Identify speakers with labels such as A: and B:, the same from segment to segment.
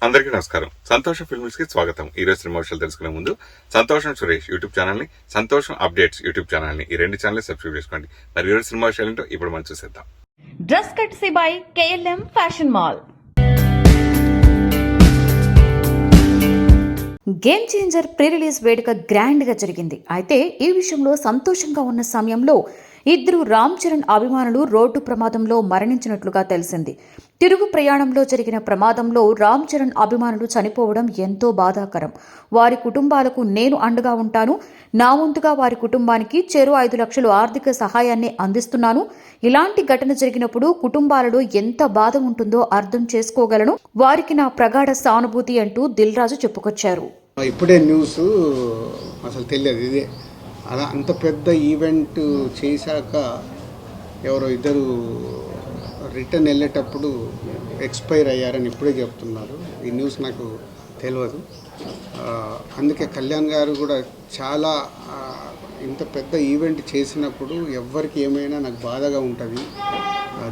A: అందరికీ నమస్కారం. సంతోషం ఫిల్మ్స్ కి స్వాగతం. ఈ రోజు సినిమా విషయాలు తెలుసుకునే ముందు సంతోషం సురేష్ యూట్యూబ్ ఛానల్ ని, సంతోషం అప్డేట్స్ యూట్యూబ్ ఛానల్ ని, ఈ రెండు ఛానల్ సబ్స్క్రైబ్ చేసుకోండి. మరి ఈ రోజు సినిమా విషయాలు ఏంటో ఇప్పుడు మనం చూసేద్దాం.
B: Dress కట్సీ by KLM fashion mall. Game changer pre release వేడుక గ్రాండ్ గా జరిగింది. అయితే ఈ విషయంలో సంతోషంగా ఉన్న సమయంలో ఇద్దరు రామ్ చరణ్ అభిమానులు రోడ్డు ప్రమాదంలో మరణించినట్లుగా తెలిసింది. తిరుగు ప్రయాణంలో జరిగిన ప్రమాదంలో రామ్ చరణ్ అభిమానులు చనిపోవడం ఎంతో బాధాకరం. వారి కుటుంబాలకు నేను అండగా ఉంటాను. నా వంతుగా వారి కుటుంబానికి చెరో 5 లక్షలు ఆర్థిక సహాయాన్ని అందిస్తున్నాను. ఇలాంటి ఘటన జరిగినప్పుడు కుటుంబాలలో ఎంత బాధ ఉంటుందో అర్థం చేసుకోగలను. వారికి నా ప్రగాఢ సానుభూతి అంటూ దిల్ రాజు చెప్పుకొచ్చారు.
C: ఇప్పుడే న్యూస్ అసలు తెలియదు. ఇదే అలా అంత పెద్ద ఈవెంట్ చేశాక ఎవరో ఇద్దరు రిటర్న్ వెళ్ళేటప్పుడు ఎక్స్పైర్ అయ్యారని ఇప్పుడే చెప్తున్నారు. ఈ న్యూస్ నాకు తెలియదు. అందుకే కళ్యాణ్ గారు కూడా చాలా ఇంత పెద్ద ఈవెంట్ చేసినప్పుడు ఎవరికి ఏమైనా నాకు బాధగా ఉంటుంది.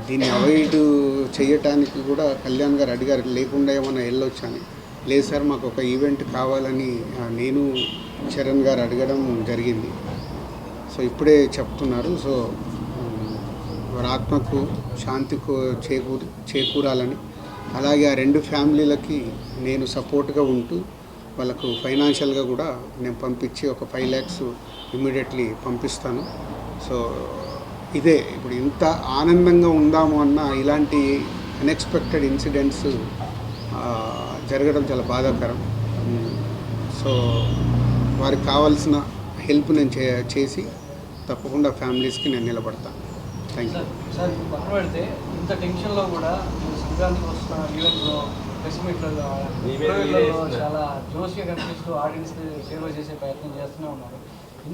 C: దీన్ని అవాయిడ్ చేయటానికి కూడా కళ్యాణ్ గారు అడిగారు, లేకుండా ఏమైనా వెళ్ళొచ్చని. లేదు సార్, మాకు ఒక ఈవెంట్ కావాలని నేను చరణ్ గారు అడగడం జరిగింది. సో ఇప్పుడే చెప్తున్నారు. సో వారి ఆత్మకు శాంతి చేకూరాలని, అలాగే ఆ రెండు ఫ్యామిలీలకి నేను సపోర్ట్గా ఉంటూ వాళ్ళకు ఫైనాన్షియల్గా కూడా నేను పంపించి ఒక 5 lakhs ఇమ్మీడియట్లీ పంపిస్తాను. సో ఇదే ఇప్పుడు ఇంత ఆనందంగా ఉందాము అన్న ఇలాంటి అన్ఎక్స్పెక్టెడ్ ఇన్సిడెంట్స్ జరగడం చాలా బాధాకరం. సో వారికి కావాల్సిన హెల్ప్ నేను చేసి తప్పకుండా ఫ్యామిలీస్కి నేను నిలబడతాను. Thank you
D: sir. పక్కన పెడితే ఇంత టెన్షన్లో కూడా సంక్రాంతికి వస్తున్న ఈవెంట్లో ప్రెస్ మీట్లలో చాలా జోష్గా కనిపిస్తూ ఆడియన్స్ని సేవ చేసే ప్రయత్నం చేస్తూనే ఉన్నారు.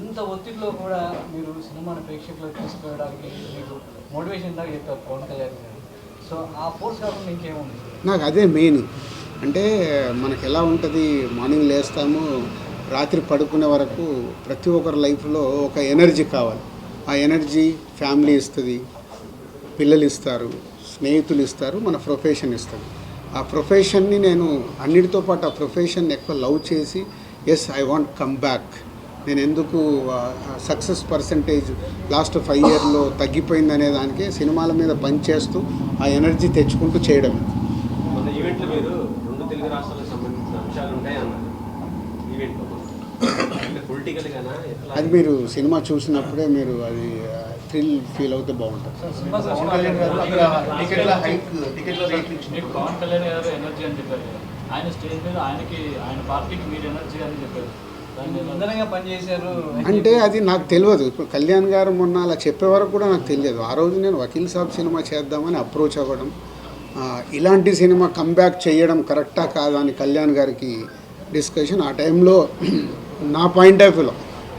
D: ఇంత ఒత్తిడిలో కూడా మీరు సినిమాను ప్రేక్షకులకు తీసుకురావడానికి మీకు మోటివేషన్ దాకా చెప్పారు పవన్ కళ్యాణ్ గారు. సో ఆ ఫోర్స్ కాకుండా ఇంకేముంది?
C: నాకు అదే మెయిన్. అంటే మనకు ఎలా ఉంటుంది, మార్నింగ్ లేస్తాము, రాత్రి పడుకునే వరకు ప్రతి ఒక్కరి లైఫ్లో ఒక ఎనర్జీ కావాలి. ఆ ఎనర్జీ ఫ్యామిలీ ఇస్తుంది, పిల్లలు ఇస్తారు, స్నేహితులు ఇస్తారు, మన ప్రొఫెషన్ ఇస్తుంది. ఆ ప్రొఫెషన్ని నేను అన్నిటితో పాటు ఆ ప్రొఫెషన్ ఎక్కువ లవ్ చేసి yes I want come back. నేను ఎందుకు సక్సెస్ పర్సంటేజ్ లాస్ట్ 5 yearsలో తగ్గిపోయింది అనే దానికి సినిమాల మీద పనిచేస్తూ ఆ ఎనర్జీ తెచ్చుకుంటూ చేయడం.
E: ఈవెంట్లో మీరు 2 తెలుగు రాష్ట్రాలకు సంబంధించిన అంశాలు ఉంటాయన్నారు. ఈవెంట్లో
C: అది మీరు సినిమా చూసినప్పుడే మీరు అది థ్రిల్ ఫీల్ అవుతే బాగుంటుంది.
D: పవన్ కళ్యాణ్ గారు ఎనర్జీ అని చెప్పారు. ఆయన స్టేజ్ మీద ఆయన పార్టీకి మీరు ఎనర్జీ అని చెప్పారు. పనిచేశారు
C: అంటే అది నాకు తెలియదు. ఇప్పుడు కళ్యాణ్ గారు మొన్న అలా చెప్పే వరకు కూడా నాకు తెలియదు. ఆ రోజు నేను వకీల్ సాబ్ సినిమా చేద్దామని అప్రోచ్ అవ్వడం, ఇలాంటి సినిమా కంబ్యాక్ చేయడం కరెక్టా కాదా అని కళ్యాణ్ గారికి డిస్కషన్. ఆ టైంలో నా పాయింట్ ఆఫ్ వ్యూలో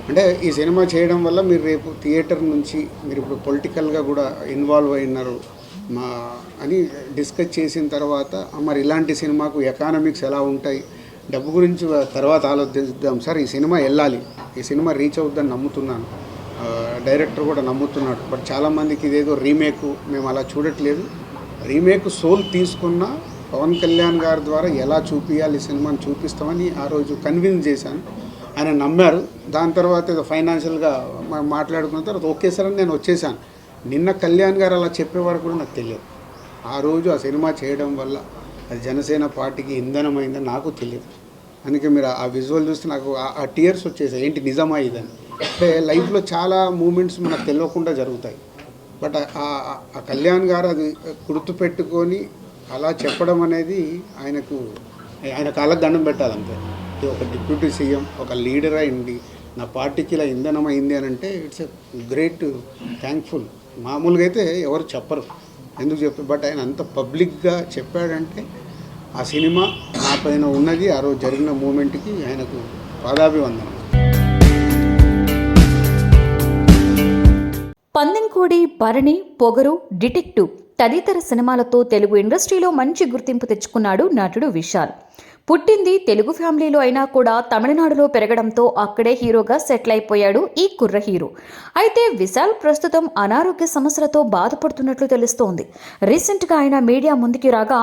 C: అంటే ఈ సినిమా చేయడం వల్ల మీరు రేపు థియేటర్ నుంచి మీరు ఇప్పుడు పొలిటికల్గా కూడా ఇన్వాల్వ్ అయినారు అని డిస్కస్ చేసిన తర్వాత, మరి ఇలాంటి సినిమాకు ఎకానమిక్స్ ఎలా ఉంటాయి, డబ్బు గురించి తర్వాత ఆలోచిద్దాం సార్, ఈ సినిమా వెళ్ళాలి, ఈ సినిమా రీచ్ అవుద్దని నమ్ముతున్నాను, డైరెక్టర్ కూడా నమ్ముతున్నాడు. బట్ చాలామందికి ఇదేదో రీమేక్, మేము అలా చూడట్లేదు. రీమేక్ సోల్ తీసుకున్న పవన్ కళ్యాణ్ గారి ద్వారా ఎలా చూపించాలి ఈ సినిమాని చూపిస్తామని ఆ రోజు కన్విన్స్ చేశాను. ఆయన నమ్మారు. దాని తర్వాత ఏదో ఫైనాన్షియల్గా మాట్లాడుకున్న తర్వాత ఓకే సార్ అని నేను వచ్చేసాను. నిన్న కళ్యాణ్ గారు అలా చెప్పే వరకు కూడా నాకు తెలియదు. ఆ రోజు ఆ సినిమా చేయడం వల్ల అది జనసేన పార్టీకి ఇంధనమైందని నాకు తెలియదు. అందుకే మీరు ఆ విజువల్ చూస్తే నాకు ఆ టీయర్స్ వచ్చేసాయి. ఏంటి నిజమా ఇదని. అంటే లైఫ్లో చాలా మూమెంట్స్ మనకు తెలియకుండా జరుగుతాయి. బట్ ఆ కళ్యాణ్ గారు అది గుర్తుపెట్టుకొని అలా చెప్పడం అనేది ఆయన కాళ్ళకు దండం పెట్టాలంతే. ఒక డిప్యూటీ సీఎం, ఒక లీడర్ అయింది, నా పార్టీకి ఇలా ఇంధనం అయింది అని అంటే ఇట్స్ ఎ గ్రేట్ థ్యాంక్ఫుల్. మామూలుగా అయితే ఎవరు చెప్పరు, ఎందుకు చెప్పారు. బట్ ఆయన అంత పబ్లిక్గా చెప్పాడంటే ఆ సినిమా నా పైన ఉన్నది, ఆ రోజు జరిగిన మూమెంట్కి ఆయనకు పాదాభివందనం.
B: పందెంకోడి, భరణి, పొగరు, డిటెక్టివ్ తదితర సినిమాలతో తెలుగు ఇండస్ట్రీలో మంచి గుర్తింపు తెచ్చుకున్నాడు నటుడు విశాల్. పుట్టింది తెలుగు ఫ్యామిలీలో అయినా కూడా తమిళనాడులో పెరగడంతో అక్కడే హీరోగా సెటిల్ అయిపోయాడు ఈ కుర్ర హీరో. అయితే విశాల్ ప్రస్తుతం అనారోగ్య సమస్యలతో బాధపడుతున్నట్లు తెలుస్తోంది. రీసెంట్గా ఆయన మీడియా ముందుకి రాగా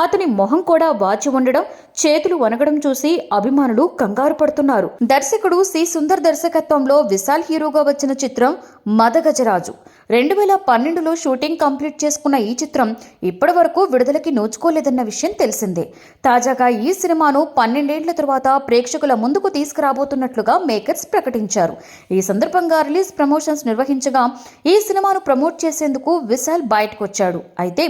B: అతని మొహం కూడా వాచి ఉండడం, చేతులు వనగడం చూసి అభిమానులు కంగారు పడుతున్నారు. దర్శకుడు సి సుందర్ దర్శకత్వంలో విశాల్ హీరోగా వచ్చిన చిత్రం మదగజరాజు. 2012లో షూటింగ్ కంప్లీట్ చేసుకున్న ఈ చిత్రం ఇప్పటి వరకు విడుదలకి నోచుకోలేదన్న విషయం తెలిసిందే. తాజాగా ఈ సినిమాను 12 ఏళ్ల తరువాత ప్రేక్షకుల ముందుకు తీసుకురాబోతున్నట్లుగా మేకర్స్ ప్రకటించారు. ఈ సందర్భంగా రిలీజ్ ప్రమోషన్స్ నిర్వహించగా ఈ సినిమాను ప్రమోట్ చేసేందుకు విశాల్ బయటకొచ్చాడు. అయితే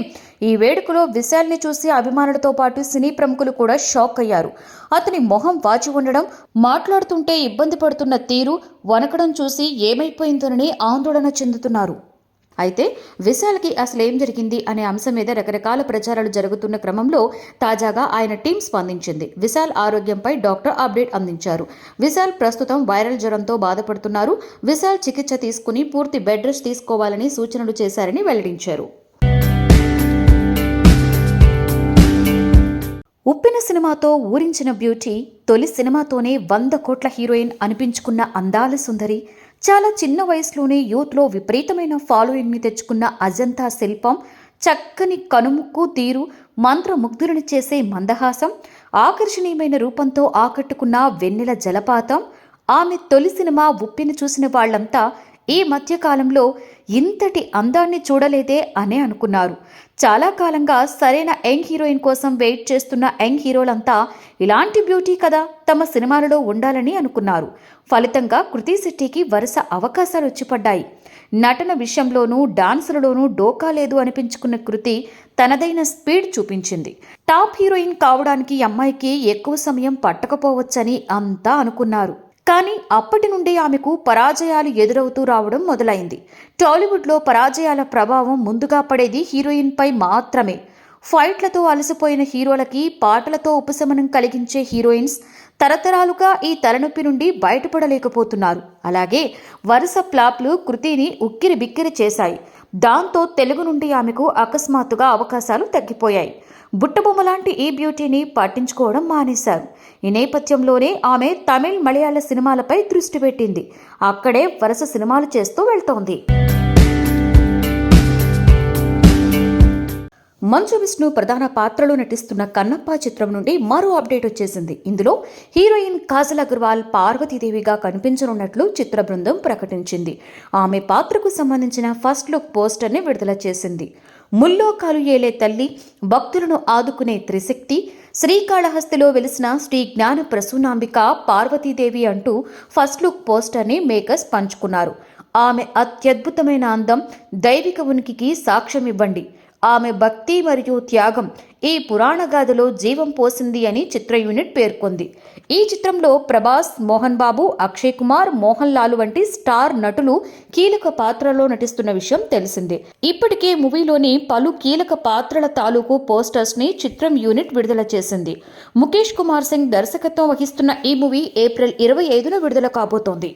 B: ఈ వేడుకలో విశాల్ని చూసి అభిమానులతో పాటు సినీ ప్రముఖులు కూడా షాక్ అయ్యారు. అతని మొహం వాచి ఉండడం, మాట్లాడుతుంటే ఇబ్బంది పడుతున్న తీరు, వణకడం చూసి ఏమైపోయిందోనని ఆందోళన చెందుతున్నారు. అయితే విశాల్కి అసలేం జరిగింది అనే అంశం మీద రకరకాల ప్రచారాలు జరుగుతున్న క్రమంలో తాజాగా ఆయన టీం స్పందించింది. విశాల్ ఆరోగ్యంపై డాక్టర్ అప్డేట్ అందించారు. విశాల్ ప్రస్తుతం వైరల్ జ్వరంతో బాధపడుతున్నారు. విశాల్ చికిత్స తీసుకుని పూర్తి బెడ్ రెస్ట్ తీసుకోవాలని సూచనలు చేశారని వెల్లడించారు. ఉప్పెన సినిమాతో ఊరించిన బ్యూటీ, తొలి సినిమాతోనే 100 కోట్ల హీరోయిన్ అనిపించుకున్న అందాల సుందరి, చాలా చిన్న వయసులోనే యూత్లో విపరీతమైన ఫాలోయింగ్ని తెచ్చుకున్న అజంతా శిల్పం, చక్కని కనుముక్కు తీరు, మంత్రముగ్ధులను చేసే మందహాసం, ఆకర్షణీయమైన రూపంతో ఆకట్టుకున్న వెన్నెల జలపాతం. ఆమె తొలి సినిమా ఉప్పెన చూసిన వాళ్లంతా ఈ మధ్యకాలంలో ఇంతటి అందాన్ని చూడలేదే అనే అనుకున్నారు. చాలా కాలంగా సరైన యంగ్ హీరోయిన్ కోసం వెయిట్ చేస్తున్న యంగ్ హీరోలంతా ఇలాంటి బ్యూటీ కదా తమ సినిమాలలో ఉండాలని అనుకున్నారు. ఫలితంగా కృతి శెట్టికి వరుస అవకాశాలు వచ్చిపడ్డాయి. నటన విషయంలోనూ డాన్సులలోనూ డోకా లేదు అనిపించుకున్న కృతి తనదైన స్పీడ్ చూపించింది. టాప్ హీరోయిన్ కావడానికి అమ్మాయికి ఎక్కువ సమయం పట్టకపోవచ్చని అంతా అనుకున్నారు. కానీ అప్పటి నుండి ఆమెకు పరాజయాలు ఎదురవుతూ రావడం మొదలైంది. టాలీవుడ్లో పరాజయాల ప్రభావం ముందుగా పడేది హీరోయిన్పై మాత్రమే. ఫైట్లతో అలసిపోయిన హీరోలకి పాటలతో ఉపశమనం కలిగించే హీరోయిన్స్ తరతరాలుగా ఈ తలనొప్పి నుండి బయటపడలేకపోతున్నారు. అలాగే వరుస ఫ్లాప్లు కృతిని ఉక్కిరి బిక్కిరి చేశాయి. దాంతో తెలుగు నుండి ఆమెకు అకస్మాత్తుగా అవకాశాలు తగ్గిపోయాయి. బుట్టబొమ్మ లాంటి ఈ బ్యూటీని పట్టించుకోవడం మానేశారు. ఈ నేపథ్యంలోనే ఆమె తమిళ్, మలయాళ సినిమాలపై దృష్టి పెట్టింది. అక్కడే వరుస సినిమాలు చేస్తూ వెళ్తోంది. మంచు విష్ణు ప్రధాన పాత్రలో నటిస్తున్న కన్నప్ప చిత్రం నుండి మరో అప్డేట్ వచ్చేసింది. ఇందులో హీరోయిన్ కాజల్ అగర్వాల్ పార్వతీదేవిగా కనిపించనున్నట్లు చిత్ర బృందం ప్రకటించింది. ఆమె పాత్రకు సంబంధించిన ఫస్ట్ లుక్ పోస్టర్ని విడుదల చేసింది. ముల్లోకాలు ఏలే తల్లి, భక్తులను ఆదుకునే త్రిశక్తి, శ్రీకాళహస్తిలో వెలిసిన శ్రీ జ్ఞాన ప్రసూనాంబిక పార్వతీదేవి అంటూ ఫస్ట్ లుక్ పోస్టర్ని మేకర్స్ పంచుకున్నారు. ఆమె అత్యద్భుతమైన అందం, దైవిక ఉనికికి సాక్ష్యం ఇవ్వండి. ఆమె భక్తి మరియు త్యాగం ఈ పురాణ గాథలో జీవం పోసింది అని చిత్ర యూనిట్ పేర్కొంది. ఈ చిత్రంలో ప్రభాస్, మోహన్ బాబు, అక్షయ్ కుమార్, మోహన్ లాల్ వంటి స్టార్ నటులు కీలక పాత్రలో నటిస్తున్న విషయం తెలిసిందే. ఇప్పటికే మూవీలోని పలు కీలక పాత్రల తాలూకు పోస్టర్స్ ని చిత్రం యూనిట్ విడుదల చేసింది. ముఖేష్ కుమార్ సింగ్ దర్శకత్వం వహిస్తున్న ఈ మూవీ ఏప్రిల్ 25న విడుదల కాబోతోంది.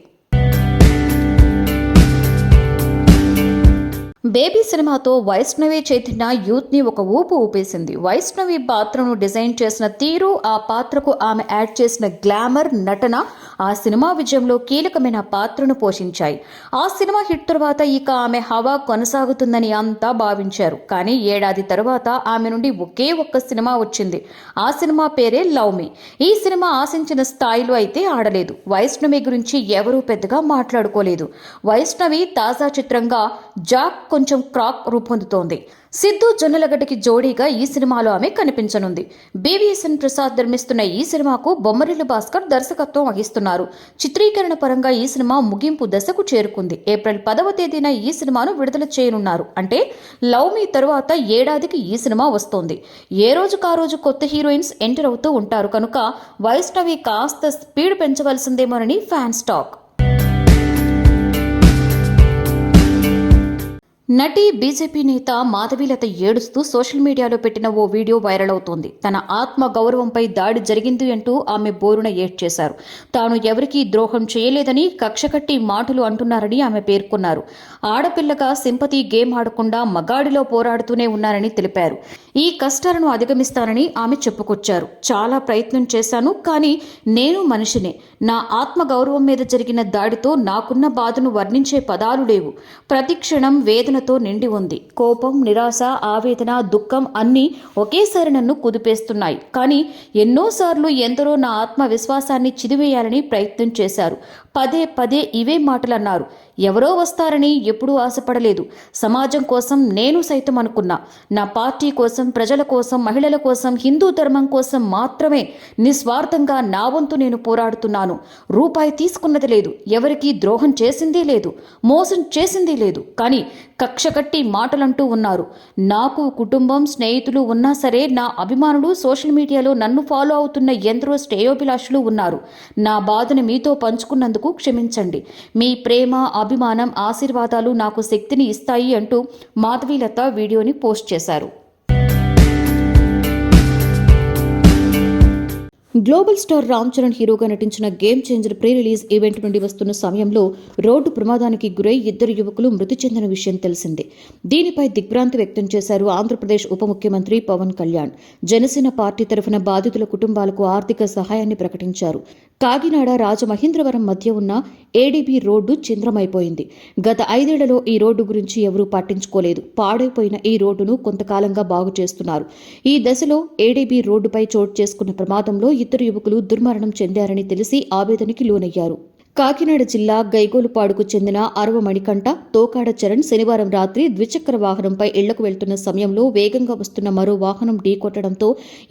B: బేబీ సినిమాతో వైష్ణవి చైతన్య యూత్ ని ఒక ఊపు ఊపేసింది. వైష్ణవి పాత్రను డిజైన్ చేసిన తీరు, ఆ పాత్రకు ఆమె యాడ్ చేసిన గ్లామర్, నటన ఆ సినిమా విజయంలో కీలకమైన పాత్రను పోషించాయి. ఆ సినిమా హిట్ తర్వాత ఇక ఆమె హవా కొనసాగుతుందని అంతా భావించారు. కానీ ఏడాది తరువాత ఆమె నుండి ఒకే ఒక్క సినిమా వచ్చింది. ఆ సినిమా పేరే లవ్ మీ. ఈ సినిమా ఆశించిన స్థాయిలో అయితే ఆడలేదు. వైష్ణవి గురించి ఎవరూ పెద్దగా మాట్లాడుకోలేదు. వైష్ణవి తాజా చిత్రంగా జాక్ కొంచెం క్రాక్ రూపొందుతోంది. సిద్ధు జొన్నలగడ్డకి జోడీగా ఈ సినిమాలో ఆమె కనిపించనుంది. బీవీఎస్ఎన్ ప్రసాద్ నిర్మిస్తున్న ఈ సినిమాకు బొమ్మరిల్లు భాస్కర్ దర్శకత్వం వహిస్తున్నారు. చిత్రీకరణ పరంగా ఈ సినిమా ముగింపు దశకు చేరుకుంది. ఏప్రిల్ 10వ తేదీన ఈ సినిమాను విడుదల చేయనున్నారు. అంటే లవ్ మీ తరువాత ఏడాదికి ఈ సినిమా వస్తోంది. ఏ రోజుకా రోజు కొత్త హీరోయిన్స్ ఎంటర్ అవుతూ ఉంటారు కనుక వైష్ణవి కాస్త స్పీడ్ పెంచవలసిందేమోనని ఫ్యాన్స్ టాక్. నటి బీజేపీ నేత మాధవీలత ఏడుస్తూ సోషల్ మీడియాలో పెట్టిన ఓ వీడియో వైరల్ అవుతోంది. తన ఆత్మ గౌరవంపై దాడి జరిగింది అంటూ ఆమె బోరున ఏడ్చేశారు. తాను ఎవరికీ ద్రోహం చేయలేదని కక్షకట్టి మాటలు అంటున్నారని ఆమె పేర్కొన్నారు. ఆడపిల్లగా సింపతి గేమ్ ఆడకుండా మగాడిలో పోరాడుతూనే ఉన్నారని తెలిపారు. ఈ కష్టాలను అధిగమిస్తానని ఆమె చెప్పుకొచ్చారు. చాలా ప్రయత్నం చేశాను, కానీ నేను మనిషినే. నా ఆత్మ గౌరవం మీద జరిగిన దాడితో నాకున్న బాధను వర్ణించే పదాలు లేవు. ప్రతిక్షణం వేదనతో నిండి ఉంది. కోపం, నిరాశ, ఆవేదన, దుఃఖం అన్నీ ఒకేసారి నన్ను కుదిపేస్తున్నాయి. కానీ ఎన్నోసార్లు ఎందరో నా ఆత్మ విశ్వాసాన్ని చిదివేయాలని ప్రయత్నం చేశారు. పదే పదే ఇవే మాటలన్నారు. ఎవరో వస్తారని ఎప్పుడూ ఆశపడలేదు. సమాజం కోసం నేను సైతం అనుకున్నా. నా పార్టీ కోసం, ప్రజల కోసం, మహిళల కోసం, హిందూ ధర్మం కోసం మాత్రమే నిస్వార్థంగా నా వంతు నేను పోరాడుతున్నాను. రూపాయి తీసుకున్నది లేదు, ఎవరికీ ద్రోహం చేసిందే లేదు, మోసం చేసిందే లేదు. కానీ కక్ష కట్టి మాటలంటూ ఉన్నారు. నాకు కుటుంబం, స్నేహితులు ఉన్నా సరే నా అభిమానులు, సోషల్ మీడియాలో నన్ను ఫాలో అవుతున్న ఎందరో శ్రేయోభిలాషులు ఉన్నారు. నా బాధను మీతో పంచుకున్నందుకు క్షమించండి. మీ ప్రేమ, అభిమానం, ఆశీర్వాదాలు నాకు శక్తిని ఇస్తాయి అంటూ మాధవీలత వీడియోని పోస్ట్ చేశారు. గ్లోబల్ స్టార్ రామ్ చరణ్ హీరోగా నటించిన game changer pre release event నుండి వస్తున్న సమయంలో రోడ్డు ప్రమాదానికి గురై 2 యువకులు మృతి చెందిన విషయం తెలిసిందే. దీనిపై దిగ్భ్రాంతి వ్యక్తం చేశారు ఆంధ్రప్రదేశ్ ఉప ముఖ్యమంత్రి పవన్ కళ్యాణ్. జనసేన పార్టీ తరఫున బాధితుల కుటుంబాలకు ఆర్థిక సహాయాన్ని ప్రకటించారు. కాకినాడ రాజమహేంద్రవరం మధ్య ఉన్న ఏడీబీ రోడ్డు చింద్రమైపోయింది. గత 5 ఏళ్లలో ఈ రోడ్డు గురించి ఎవరూ పట్టించుకోలేదు. పాడైపోయిన ఈ రోడ్డును కొంతకాలంగా బాగు చేస్తున్నారు. ఈ దశలో ఏడీబీ రోడ్డుపై చోటు చేసుకున్న ప్రమాదంలో 2 యువకులు దుర్మరణం చెందారని తెలిసి ఆవేదనకి లోనయ్యారు. కాకినాడ జిల్లా గైగోలుపాడుకు చెందిన అరవ మణికంఠ, తోకాడ చరణ్ శనివారం రాత్రి ద్విచక్ర వాహనంపై ఇళ్లకు వెళ్తున్న సమయంలో వేగంగా వస్తున్న మరో వాహనం ఢీకొట్టడంతో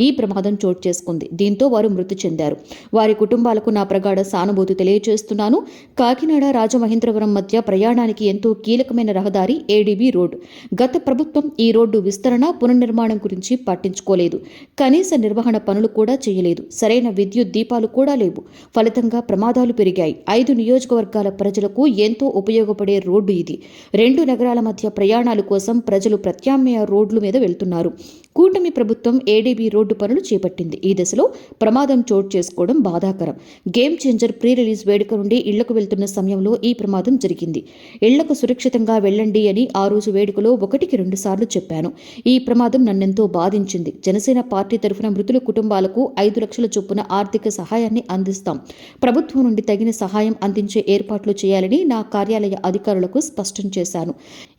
B: ఈ ప్రమాదం చోటు చేసుకుంది. దీంతో వారు మృతి చెందారు. వారి కుటుంబాలకు నా ప్రగాఢ సానుభూతి తెలియజేస్తున్నాను. కాకినాడ రాజమహేంద్రవరం మధ్య ప్రయాణానికి ఎంతో కీలకమైన రహదారి ఏడీబీ రోడ్డు. గత ప్రభుత్వం ఈ రోడ్డు విస్తరణ, పునర్నిర్మాణం గురించి పట్టించుకోలేదు. కనీస నిర్వహణ పనులు కూడా చేయలేదు. సరైన విద్యుత్ దీపాలు కూడా లేవు. ఫలితంగా ప్రమాదాలు పెరిగాయి. 5 నియోజకవర్గాల ప్రజలకు ఎంతో ఉపయోగపడే రోడ్డు ఇది. 2 నగరాల మధ్య ప్రయాణాల కోసం ప్రజలు ప్రత్యామ్నాయ రోడ్ల మీద వెళ్తున్నారు. కూటమి ప్రభుత్వం ఏడీబీ రోడ్డు పనులు చేపట్టింది. ఈ దశలో ప్రమాదం చోటు చేసుకోవడం బాధాకరం. గేమ్ చేంజర్ ప్రీ రిలీజ్ వేడుక నుండి ఇళ్లకు వెళ్తున్న సమయంలో ఈ ప్రమాదం జరిగింది. ఇళ్లకు సురక్షితంగా వెళ్ళండి అని ఆ రోజు వేడుకలో 1కి 2 సార్లు చెప్పాను. ఈ ప్రమాదం నన్నెంతో బాధించింది. జనసేన పార్టీ తరఫున మృతుల కుటుంబాలకు 5 లక్షల చొప్పున ఆర్థిక సహాయాన్ని అందిస్తాం. ప్రభుత్వం నుండి తగిన సహాయం అందించే ఏర్పాట్లు చేయాలని నా కార్యాలయ అధికారులకు స్పష్టం చేశాను.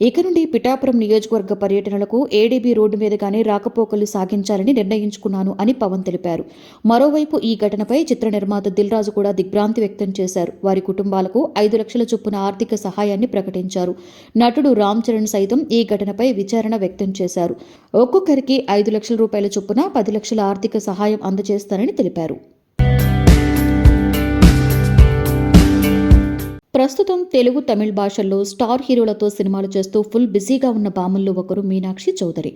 B: ఇక నుండి పిఠాపురం నియోజకవర్గ పర్యటనలకు ఏడీబీ రోడ్డు మీదుగానే రాకపోకలు సాగించాలని నిర్ణయించుకున్నాను అని పవన్ తెలిపారు. మరోవైపు ఈ ఘటనపై చిత్ర నిర్మాత దిల్ రాజు కూడా దిగ్భ్రాంతి వ్యక్తం చేశారు. వారి కుటుంబాలకు 5 లక్షల చొప్పున ఆర్థిక సహాయాన్ని ప్రకటించారు. నటుడు రామ్ చరణ్ సైతం ఈ ఘటనపై విచారణ వ్యక్తం చేశారు. ఒక్కొక్కరికి 5 లక్షల రూపాయల చొప్పున 10 లక్షల ఆర్థిక సహాయం అందజేస్తారని తెలిపారు. ప్రస్తుతం తెలుగు, తమిళ భాషల్లో స్టార్ హీరోలతో సినిమాలు చేస్తూ ఫుల్ బిజీగా ఉన్న భామల్లో ఒకరు మీనాక్షి చౌదరి.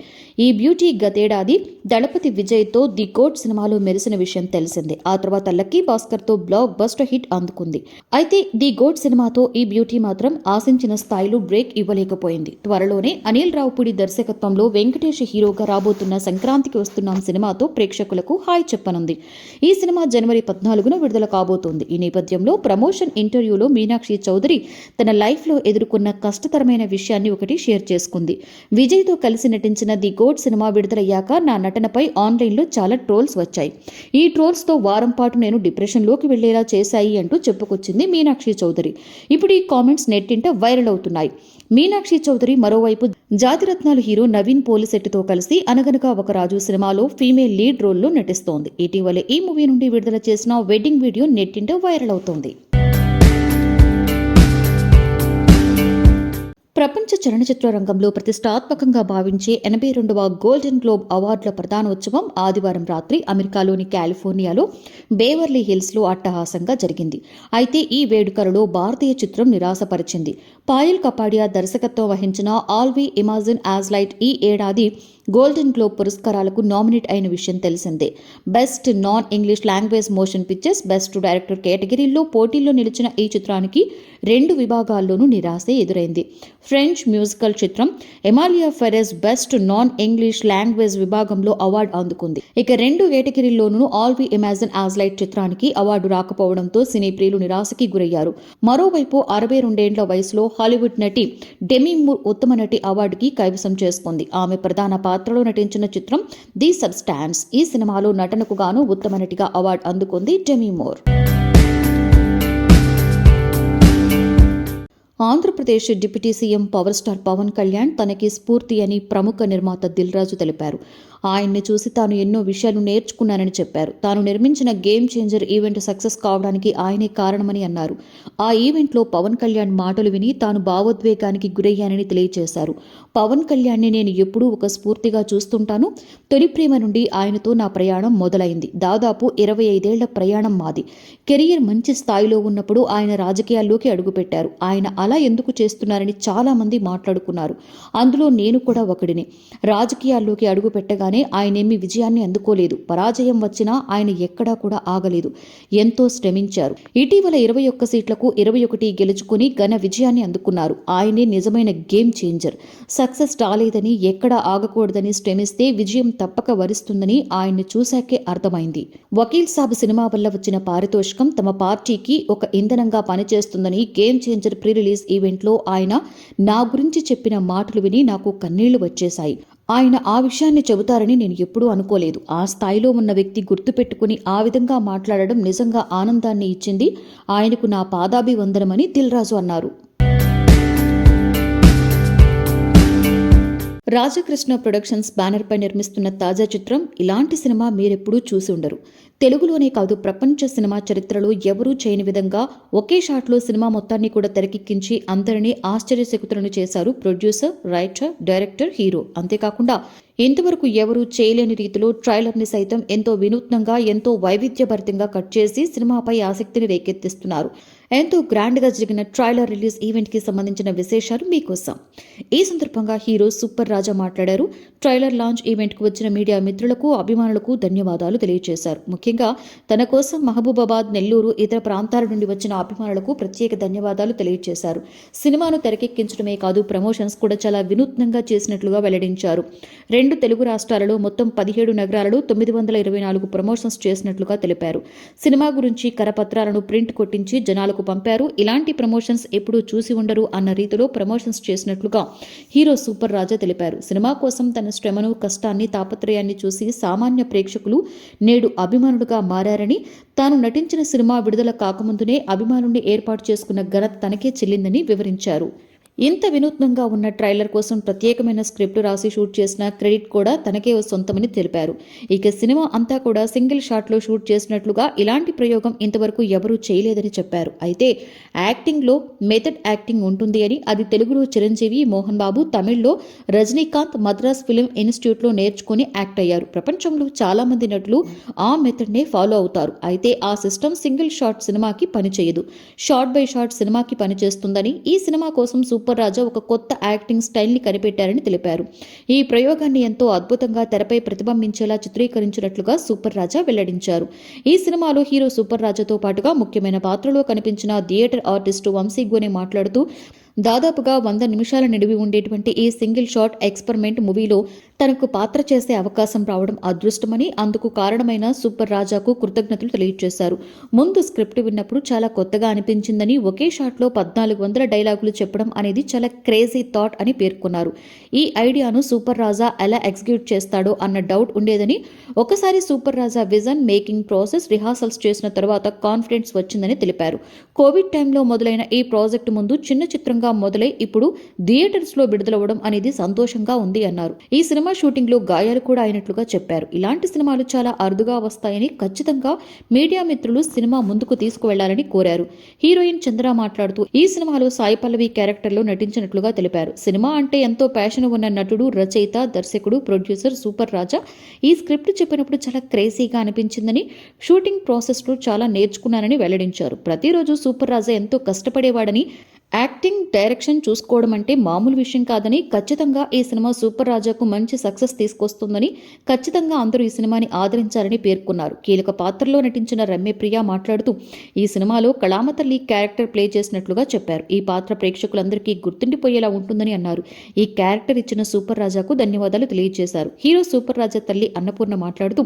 B: ఈ బ్యూటీ గతేడాది దళపతి విజయ్తో ది గోట్ సినిమాలో మెరిసిన విషయం తెలిసిందే. ఆ తర్వాత లక్కీ భాస్కర్తో బ్లాక్ బస్టర్ హిట్ అందుకుంది. అయితే ది గోట్ సినిమాతో ఈ బ్యూటీ మాత్రం ఆశించిన స్థాయిలో బ్రేక్ ఇవ్వలేకపోయింది. త్వరలోనే అనిల్ రావుపూడి దర్శకత్వంలో వెంకటేష్ హీరోగా రాబోతున్న సంక్రాంతికి వస్తున్నాం సినిమాతో ప్రేక్షకులకు హాయ్ చెప్పనుంది. ఈ సినిమా జనవరి 14న విడుదల కాబోతోంది. ఈ నేపథ్యంలో ప్రమోషన్ ఇంటర్వ్యూలో మీనాక్షి చౌదరి తన లైఫ్లో ఎదుర్కొన్న కష్టతరమైన విషయాన్ని ఒకటి షేర్ చేసుకుంది. విజయ్తో కలిసి నటించిన ది గోట్ సినిమా విడుదలయ్యాక నా నటనపై ఆన్లైన్లో చాలా ట్రోల్స్ వచ్చాయి. ఈ ట్రోల్స్తో వారం పాటు నేను డిప్రెషన్లోకి వెళ్లేలా చేశాయి అంటూ చెప్పుకొచ్చింది మీనాక్షి చౌదరి. ఇప్పుడు ఈ కామెంట్స్ నెట్టింట వైరల్ అవుతున్నాయి. మీనాక్షి చౌదరి మరోవైపు జాతిరత్నాలు హీరో నవీన్ పోలిశెట్టితో కలిసి అనగనగా ఒక రాజు సినిమాలో ఫీమేల్ లీడ్ రోల్లో నటిస్తోంది. ఇటీవల ఈ మూవీ నుండి విడుదల చేసిన వెడ్డింగ్ వీడియో నెట్టింట వైరల్ అవుతోంది. ప్రపంచ చలనచిత్ర రంగంలో ప్రతిష్టాత్మకంగా భావించే 82వ గోల్డెన్ గ్లోబ్ అవార్డుల ప్రధానోత్సవం ఆదివారం రాత్రి అమెరికాలోని కాలిఫోర్నియాలో బేవర్లీ హిల్స్లో అట్టహాసంగా జరిగింది. అయితే ఈ వేడుకలలో భారతీయ చిత్రం నిరాశపరిచింది. పాయల్ కపాడియా దర్శకత్వం వహించిన all we imagine as light ఈ ఏడాది గోల్డెన్ గ్లోబ్ పురస్కారాలకు నామినేట్ అయిన విషయం తెలిసిందే. Best non English language motion pictures, best director కేటగిరీల్లో పోటీల్లో నిలిచిన ఈ చిత్రానికి 2 విభాగాల్లోనూ నిరాశే ఎదురైంది. ఫ్రెంచ్ మ్యూజికల్ చిత్రం Emilia Perez best non English language విభాగంలో అవార్డు అందుకుంది. ఇక 2 కేటగిరీల్లోనూ all we imagine as light చిత్రానికి అవార్డు రాకపోవడంతో సినీ ప్రియులు నిరాశకి గురయ్యారు. మరోవైపు 62 ఏళ్ల వయసులో హాలీవుడ్ నటి డెమీ మూర్ ఉత్తమ నటి అవార్డుకి కైవసం చేసుకుంది. ఆమె ప్రధాన పాత్రలో నటించిన చిత్రం ది సబ్స్టాన్స్. ఈ సినిమాలో నటనకు గాను ఉత్తమ నటిగా అవార్డు అందుకుంది Demi Moore. Andhra Pradesh deputy CM power star Pawan Kalyan తనకి స్ఫూర్తి అని ప్రముఖ నిర్మాత దిల్ రాజు తెలిపారు. ఆయన్ని చూసి తాను ఎన్నో విషయాలు నేర్చుకున్నానని చెప్పారు. తాను నిర్మించిన గేమ్ చేంజర్ ఈవెంట్ సక్సెస్ కావడానికి ఆయనే కారణమని అన్నారు. ఆ ఈవెంట్లో పవన్ కళ్యాణ్ మాటలు విని తాను భావోద్వేగానికి గురయ్యానని తెలియజేశారు. పవన్ కళ్యాణ్ని నేను ఎప్పుడూ ఒక స్ఫూర్తిగా చూస్తుంటాను. తొలి ప్రేమ నుండి ఆయనతో నా ప్రయాణం మొదలైంది. దాదాపు 25 ఏళ్ల ప్రయాణం మాది. కెరియర్ మంచి స్థాయిలో ఉన్నప్పుడు ఆయన రాజకీయాల్లోకి అడుగుపెట్టారు. ఆయన అలా ఎందుకు చేస్తున్నారని చాలా మంది మాట్లాడుకున్నారు. అందులో నేను కూడా ఒకడిని. రాజకీయాల్లోకి అడుగుపెట్టగానే ఆయనేమి విజయాన్ని అందుకోలేదు. పరాజయం వచ్చినా ఆయన ఎక్కడా కూడా ఆగలేదు. ఎంతో శ్రమించారు. ఇటీవల 21 సీట్లకు 21 గెలుచుకుని ఘన విజయాన్ని అందుకున్నారు. ఆయనే నిజమైన గేమ్ చేంజర్. సక్సెస్ రాలేదని, ఎక్కడా ఆగకూడదని శ్రమిస్తే విజయం తప్పక వరిస్తుందని ఆయన్ని చూశాకే అర్థమైంది. వకీల్ సాబ్ సినిమా వల్ల వచ్చిన పారితోషికం తమ పార్టీకి ఒక ఇంధనంగా పనిచేస్తుందని గేమ్ చేంజర్ ప్రీ రిలీజ్ ఈవెంట్లో ఆయన నా గురించి చెప్పిన మాటలు విని నాకు కన్నీళ్లు వచ్చేశాయి. ఆయన ఆ విషయాన్ని చెబుతారని నేను ఎప్పుడూ అనుకోలేదు. ఆ స్థాయిలో ఉన్న వ్యక్తి గుర్తుపెట్టుకుని ఆ విధంగా మాట్లాడడం నిజంగా ఆనందాన్ని ఇచ్చింది. ఆయనకు నా పాదాభివందనమని దిల్ రాజు అన్నారు. రాజకృష్ణ ప్రొడక్షన్స్ బ్యానర్ పై నిర్మిస్తున్న తాజా చిత్రం ఇలాంటి సినిమా మీరెప్పుడూ చూసి ఉండరు. తెలుగులోనే కాదు, ప్రపంచ సినిమా చరిత్రలో ఎవరూ చేయని విధంగా ఒకే షాట్లో సినిమా మొత్తాన్ని కూడా తెరకెక్కించి అందరినీ ఆశ్చర్యచకితులను చేశారు ప్రొడ్యూసర్, రైటర్, డైరెక్టర్, హీరో. అంతేకాకుండా ఇంతవరకు ఎవరూ చేయలేని రీతిలో ట్రైలర్ని సైతం ఎంతో వినూత్నంగా, ఎంతో వైవిధ్యభరితంగా కట్ చేసి సినిమాపై ఆసక్తిని రేకెత్తిస్తున్నారు. ఎంతో గ్రాండ్గా జరిగిన ట్రైలర్ రిలీజ్ ఈవెంట్కి సంబంధించిన విశేషాలు మీకోసం. ఈ సందర్భంగా హీరో సూపర్ రాజా మాట్లాడారు. ట్రైలర్ లాంచ్ ఈవెంట్కు వచ్చిన మీడియా మిత్రులకు, అభిమానులకు ధన్యవాదాలు తెలియజేశారు. ముఖ్యంగా తన కోసం మహబూబాబాద్, నెల్లూరు, ఇతర ప్రాంతాల నుండి వచ్చిన అభిమానులకు ప్రత్యేక ధన్యవాదాలు తెలియజేశారు. సినిమాను తెరకెక్కించడమే కాదు, ప్రమోషన్స్ కూడా చాలా వినూత్నంగా చేసినట్లుగా వెల్లడించారు. 2 తెలుగు రాష్ట్రాలలో మొత్తం 17 నగరాలలో 924 ప్రమోషన్స్ చేసినట్లుగా తెలిపారు. సినిమా గురించి కరపత్రాలను ప్రింట్ కొట్టించి జనాలకు పంపారు. ఇలాంటి ప్రమోషన్స్ ఎప్పుడూ చూసి ఉండరు అన్న రీతిలో ప్రమోషన్స్ చేసినట్లుగా హీరో సూపర్ రాజా తెలిపారు. సినిమా కోసం తన శ్రమను, కష్టాన్ని, తాపత్రయాన్ని చూసి సామాన్య ప్రేక్షకులు నేడు అభిమానులుగా మారారని, తాను నటించిన సినిమా విడుదల కాకముందునే అభిమానుల్ని ఏర్పాటు చేసుకున్న ఘనత తనకే చెల్లిందని వివరించారు. ఇంత వినూత్నంగా ఉన్న ట్రైలర్ కోసం ప్రత్యేకమైన స్క్రిప్ట్ రాసి షూట్ చేసిన క్రెడిట్ కూడా తనకే సొంతమని తెలిపారు. ఇక సినిమా అంతా కూడా సింగిల్ షాట్లో షూట్ చేసినట్లుగా ఇలాంటి ప్రయోగం ఇంతవరకు ఎవరూ చేయలేదని చెప్పారు. అయితే యాక్టింగ్లో మెథడ్ యాక్టింగ్ ఉంటుంది అని, అది తెలుగులో చిరంజీవి, మోహన్ బాబు, తమిళ్లో రజనీకాంత్ మద్రాస్ ఫిలిం ఇన్స్టిట్యూట్లో నేర్చుకుని యాక్ట్ అయ్యారు. ప్రపంచంలో చాలా మంది నటులు ఆ మెథడ్నే ఫాలో అవుతారు. అయితే ఆ సిస్టమ్ సింగిల్ షాట్ సినిమాకి పనిచేయదు, షాట్ బై షాట్ సినిమాకి పనిచేస్తుందని, ఈ సినిమా కోసం సూపర్ రాజా ఒక కొత్త యాక్టింగ్ స్టైల్ని కనిపెట్టారని తెలిపారు. ఈ ప్రయోగాన్ని ఎంతో అద్భుతంగా తెరపై ప్రతిబింబించేలా చిత్రీకరించినట్లుగా సూపర్ రాజా వెల్లడించారు. ఈ సినిమాలో హీరో సూపర్ రాజాతో పాటుగా ముఖ్యమైన పాత్రలో కనిపించిన థియేటర్ ఆర్టిస్టు వంశీ గోనె మాట్లాడుతూ, దాదాపుగా 100 నిమిషాల నిడివి ఉండేటువంటి ఈ సింగిల్ షాట్ ఎక్స్పెరిమెంట్ మూవీలో తనకు పాత్ర చేసే అవకాశం రావడం అదృష్టమని, అందుకు కారణమైన సూపర్ రాజాకు కృతజ్ఞతలు తెలియజేశారు. ముందు స్క్రిప్ట్ విన్నప్పుడు చాలా కొత్తగా అనిపించిందని, ఒకే షాట్లో 1400 డైలాగులు చెప్పడం అనేది చాలా క్రేజీ థాట్ అని పేర్కొన్నారు. ఈ ఐడియాను సూపర్ రాజా ఎలా ఎగ్జిక్యూట్ చేస్తాడో అన్న డౌట్ ఉండేదని, ఒకసారి సూపర్ రాజా విజన్, మేకింగ్ ప్రాసెస్, రిహార్సల్స్ చేసిన తర్వాత కాన్ఫిడెన్స్ వచ్చిందని తెలిపారు. కోవిడ్ టైంలో మొదలైన ఈ ప్రాజెక్టు ముందు చిన్న చిత్రంగా మొదలై ఇప్పుడు థియేటర్స్ లో విడుదలవ్వడం అనేది సంతోషంగా ఉంది అన్నారు. ఈ సినిమా షూటింగ్ లో గాయాలు కూడా అయినట్లుగా చెప్పారు. ఇలాంటి సినిమాలు చాలా అరుదుగా వస్తాయని, ఖచ్చితంగా మీడియా మిత్రులు సినిమా ముందుకు తీసుకువెళ్లాలని కోరారు. హీరోయిన్ చంద్ర మాట్లాడుతూ ఈ సినిమాలో సాయి పల్లవి క్యారెక్టర్ లో నటించినట్లుగా తెలిపారు. సినిమా అంటే ఎంతో ప్యాషన్ ఉన్న నటుడు, రచయిత, దర్శకుడు, ప్రొడ్యూసర్ సూపర్ రాజా ఈ స్క్రిప్ట్ చెప్పినప్పుడు చాలా క్రేజీగా అనిపించిందని, షూటింగ్ ప్రాసెస్ లో చాలా నేర్చుకున్నానని వెల్లడించారు. ప్రతిరోజు సూపర్ రాజా ఎంతో కష్టపడేవాడని, యాక్టింగ్, డైరెక్షన్ చూసుకోవడం అంటే మామూలు విషయం కాదని, ఖచ్చితంగా ఈ సినిమా సూపర్ రాజాకు మంచి సక్సెస్ తీసుకొస్తుందని, ఖచ్చితంగా అందరూ ఈ సినిమాని ఆదరించాలని పేర్కొన్నారు. కీలక పాత్రలో నటించిన రమ్యప్రియ మాట్లాడుతూ ఈ సినిమాలో కళామతల్లి క్యారెక్టర్ ప్లే చేసినట్లుగా చెప్పారు. ఈ పాత్ర ప్రేక్షకులందరికీ గుర్తుండిపోయేలా ఉంటుందని అన్నారు. ఈ క్యారెక్టర్ ఇచ్చిన సూపర్ రాజాకు ధన్యవాదాలు తెలియజేశారు. హీరో సూపర్ రాజా తల్లి అన్నపూర్ణ మాట్లాడుతూ